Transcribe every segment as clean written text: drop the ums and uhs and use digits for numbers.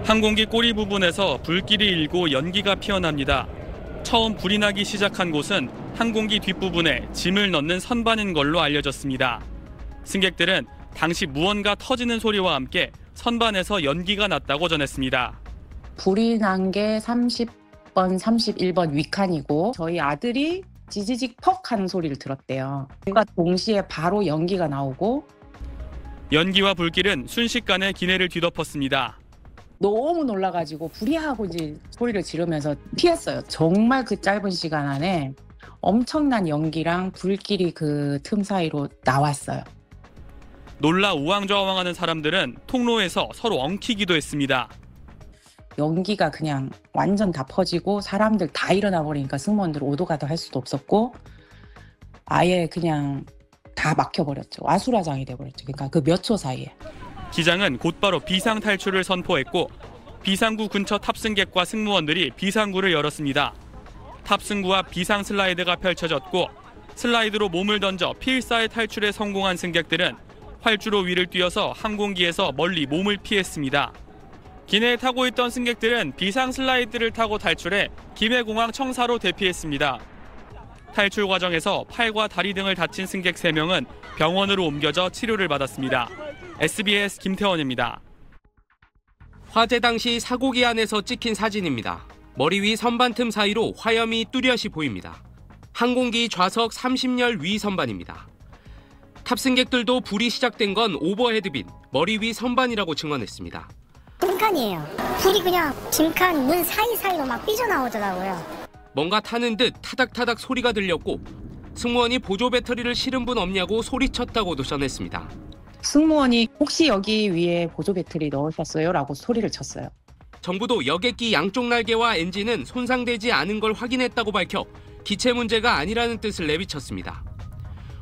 항공기 꼬리 부분에서 불길이 일고 연기가 피어납니다. 처음 불이 나기 시작한 곳은 항공기 뒷부분에 짐을 넣는 선반인 걸로 알려졌습니다. 승객들은 당시 무언가 터지는 소리와 함께 선반에서 연기가 났다고 전했습니다. 불이 난 게 30번, 31번 위칸이고 저희 아들이 지지직 퍽 하는 소리를 들었대요. 그러니까 동시에 바로 연기가 나오고 연기와 불길은 순식간에 기내를 뒤덮었습니다. 너무 놀라가지고 불이하고 이제 소리를 지르면서 피했어요. 정말 그 짧은 시간 안에 엄청난 연기랑 불길이 그 틈 사이로 나왔어요. 놀라 우왕좌왕하는 사람들은 통로에서 서로 엉키기도 했습니다. 연기가 그냥 완전 다 퍼지고 사람들 다 일어나 버리니까 승무원들 오도 가도 할 수도 없었고 아예 그냥 다 막혀버렸죠. 아수라장이 돼버렸죠. 그러니까 그 몇 초 사이에. 기장은 곧바로 비상 탈출을 선포했고 비상구 근처 탑승객과 승무원들이 비상구를 열었습니다. 탑승구와 비상 슬라이드가 펼쳐졌고 슬라이드로 몸을 던져 필사의 탈출에 성공한 승객들은 활주로 위를 뛰어서 항공기에서 멀리 몸을 피했습니다. 기내에 타고 있던 승객들은 비상 슬라이드를 타고 탈출해 김해공항 청사로 대피했습니다. 탈출 과정에서 팔과 다리 등을 다친 승객 3명은 병원으로 옮겨져 치료를 받았습니다. SBS 김태원입니다. 화재 당시 사고기 안에서 찍힌 사진입니다. 머리 위 선반 틈 사이로 화염이 뚜렷이 보입니다. 항공기 좌석 30열 위 선반입니다. 탑승객들도 불이 시작된 건 오버헤드 빈 머리 위 선반이라고 증언했습니다. 빈칸이에요. 불이 그냥 빈칸 문 사이사이로 막 삐져나오더라고요. 뭔가 타는 듯 타닥타닥 소리가 들렸고 승무원이 보조 배터리를 실은 분 없냐고 소리쳤다고도 전했습니다. 승무원이 혹시 여기 위에 보조 배터리 넣으셨어요? 라고 소리를 쳤어요. 정부도 여객기 양쪽 날개와 엔진은 손상되지 않은 걸 확인했다고 밝혀 기체 문제가 아니라는 뜻을 내비쳤습니다.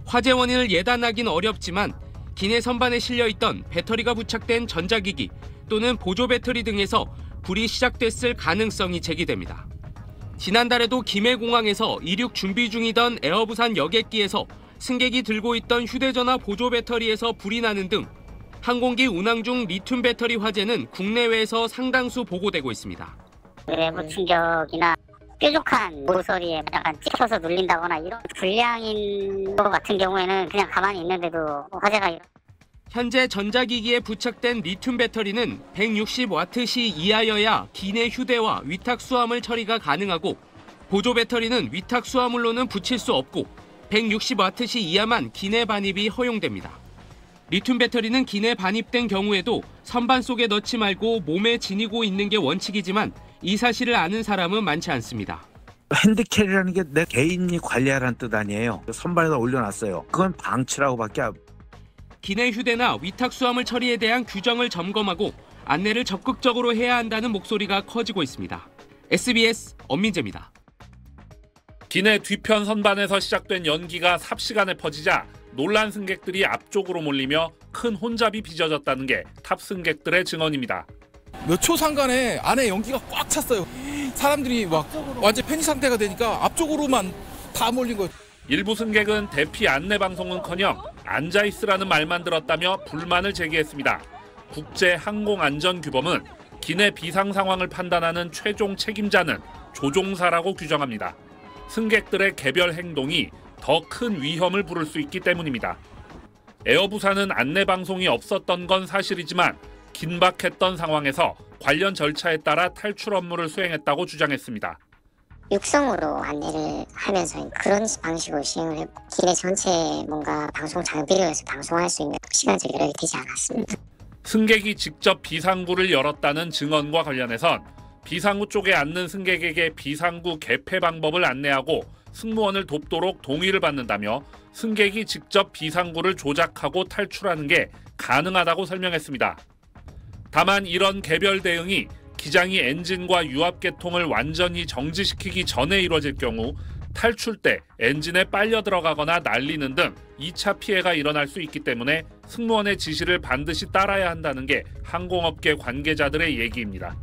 화재 원인을 예단하긴 어렵지만 기내 선반에 실려있던 배터리가 부착된 전자기기 또는 보조 배터리 등에서 불이 시작됐을 가능성이 제기됩니다. 지난달에도 김해공항에서 이륙 준비 중이던 에어부산 여객기에서 승객이 들고 있던 휴대전화 보조 배터리에서 불이 나는 등 항공기 운항 중 리튬 배터리 화재는 국내외에서 상당수 보고되고 있습니다. 외부 충격이나 뾰족한 모서리에 약간 찍혀서 눌린다거나 이런 불량인 것 같은 경우에는 그냥 가만히 있는데도 화재가 현재 전자기기에 부착된 리튬 배터리는 160와트시 이하여야 기내 휴대와 위탁 수화물 처리가 가능하고 보조 배터리는 위탁 수화물로는 붙일 수 없고 160와트시 이하만 기내 반입이 허용됩니다. 리튬 배터리는 기내 반입된 경우에도 선반 속에 넣지 말고 몸에 지니고 있는 게 원칙이지만 이 사실을 아는 사람은 많지 않습니다. 핸드캐리라는 게 내 개인이 관리하라는 뜻 아니에요. 선반에다 올려놨어요. 그건 방치라고밖에 기내 휴대나 위탁 수화물 처리에 대한 규정을 점검하고 안내를 적극적으로 해야 한다는 목소리가 커지고 있습니다. SBS 엄민재입니다. 기내 뒤편 선반에서 시작된 연기가 삽시간에 퍼지자 놀란 승객들이 앞쪽으로 몰리며 큰 혼잡이 빚어졌다는 게 탑승객들의 증언입니다. 몇 초 상간에 안에 연기가 꽉 찼어요. 사람들이 막 완전 패닉 상태가 되니까 앞쪽으로만 다 몰린 거예요. 일부 승객은 대피 안내 방송은커녕 앉아있으라는 말만 들었다며 불만을 제기했습니다. 국제항공안전규범은 기내 비상 상황을 판단하는 최종 책임자는 조종사라고 규정합니다. 승객들의 개별 행동이 더 큰 위험을 부를 수 있기 때문입니다. 에어부산은 안내 방송이 없었던 건 사실이지만 긴박했던 상황에서 관련 절차에 따라 탈출 업무를 수행했다고 주장했습니다. 육성으로 안내를 하면서 그런 방식으로 시행을 했고 기내 전체에 뭔가 방송 장비를 해서 방송할 수 있는 시간적 여력이 되지 않았습니다. 승객이 직접 비상구를 열었다는 증언과 관련해선 비상구 쪽에 앉는 승객에게 비상구 개폐 방법을 안내하고 승무원을 돕도록 동의를 받는다며 승객이 직접 비상구를 조작하고 탈출하는 게 가능하다고 설명했습니다. 다만 이런 개별 대응이 기장이 엔진과 유압계통을 완전히 정지시키기 전에 이뤄질 경우 탈출 때 엔진에 빨려 들어가거나 날리는 등 2차 피해가 일어날 수 있기 때문에 승무원의 지시를 반드시 따라야 한다는 게 항공업계 관계자들의 얘기입니다.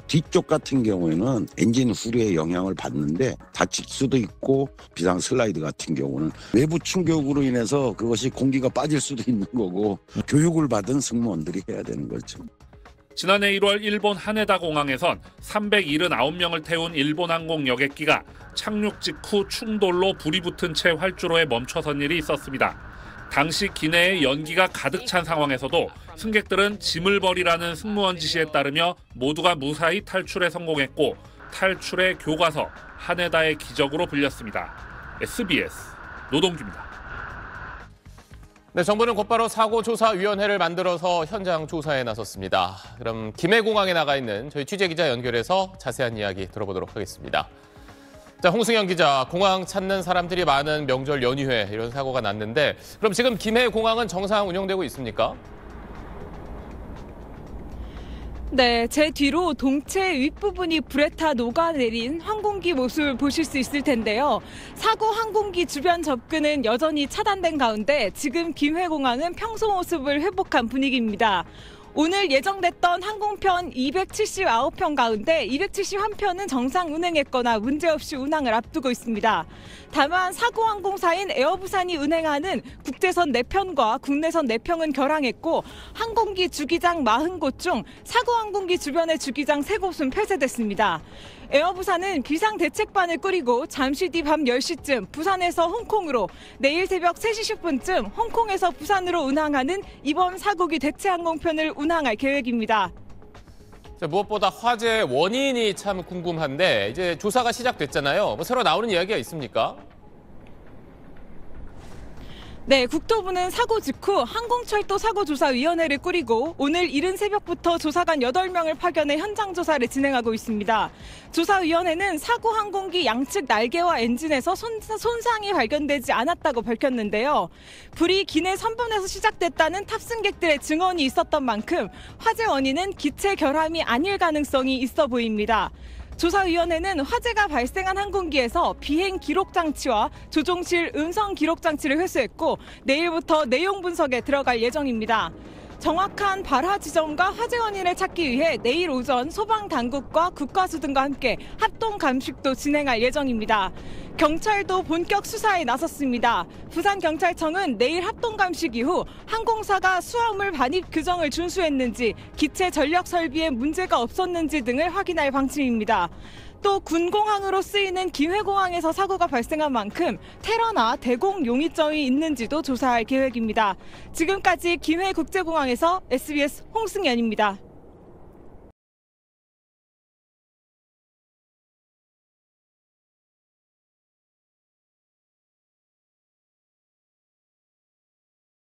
뒤쪽 같은 경우에는 엔진 후리에 영향을 받는데 다칠 수도 있고 비상 슬라이드 같은 경우는 외부 충격으로 인해서 그것이 공기가 빠질 수도 있는 거고 교육을 받은 승무원들이 해야 되는 거죠. 지난해 1월 일본 하네다 공항에선 379명을 태운 일본 항공 여객기가 착륙 직후 충돌로 불이 붙은 채 활주로에 멈춰선 일이 있었습니다. 당시 기내에 연기가 가득 찬 상황에서도 승객들은 짐을 버리라는 승무원 지시에 따르며 모두가 무사히 탈출에 성공했고 탈출의 교과서 하네다의 기적으로 불렸습니다. SBS 노동규입니다. 네, 정부는 곧바로 사고조사위원회를 만들어서 현장 조사에 나섰습니다. 그럼 김해공항에 나가 있는 저희 취재기자 연결해서 자세한 이야기 들어보도록 하겠습니다. 자, 홍승현 기자, 공항 찾는 사람들이 많은 명절 연휴에 이런 사고가 났는데 그럼 지금 김해공항은 정상 운영되고 있습니까? 네, 제 뒤로 동체 윗부분이 불에 타 녹아내린 항공기 모습을 보실 수 있을 텐데요. 사고 항공기 주변 접근은 여전히 차단된 가운데 지금 김해공항은 평소 모습을 회복한 분위기입니다. 오늘 예정됐던 항공편 279편 가운데 271편은 정상 운행했거나 문제없이 운항을 앞두고 있습니다. 다만 사고 항공사인 에어부산이 운행하는 국제선 4편과 국내선 4편은 결항했고 항공기 주기장 40곳 중 사고 항공기 주변의 주기장 3곳은 폐쇄됐습니다. 에어부산은 비상대책반을 꾸리고 잠시 뒤 밤 10시쯤 부산에서 홍콩으로 내일 새벽 3시 10분쯤 홍콩에서 부산으로 운항하는 이번 사고기 대체 항공편을 운항할 계획입니다. 자, 무엇보다 화재의 원인이 참 궁금한데 이제 조사가 시작됐잖아요. 뭐 새로 나오는 이야기가 있습니까? 네, 국토부는 사고 직후 항공철도 사고조사위원회를 꾸리고 오늘 이른 새벽부터 조사관 8명을 파견해 현장 조사를 진행하고 있습니다. 조사위원회는 사고 항공기 양측 날개와 엔진에서 손상이 발견되지 않았다고 밝혔는데요. 불이 기내 선분에서 시작됐다는 탑승객들의 증언이 있었던 만큼 화재 원인은 기체 결함이 아닐 가능성이 있어 보입니다. 조사위원회는 화재가 발생한 항공기에서 비행 기록 장치와 조종실 음성 기록 장치를 회수했고 내일부터 내용 분석에 들어갈 예정입니다. 정확한 발화 지점과 화재 원인을 찾기 위해 내일 오전 소방당국과 국가수 등과 함께 합동 감식도 진행할 예정입니다. 경찰도 본격 수사에 나섰습니다. 부산경찰청은 내일 합동 감식 이후 항공사가 수화물 반입 규정을 준수했는지 기체 전력 설비에 문제가 없었는지 등을 확인할 방침입니다. 또 군공항으로 쓰이는 김해공항에서 사고가 발생한 만큼 테러나 대공 용의점이 있는지도 조사할 계획입니다. 지금까지 김해국제공항에서 SBS 홍승연입니다.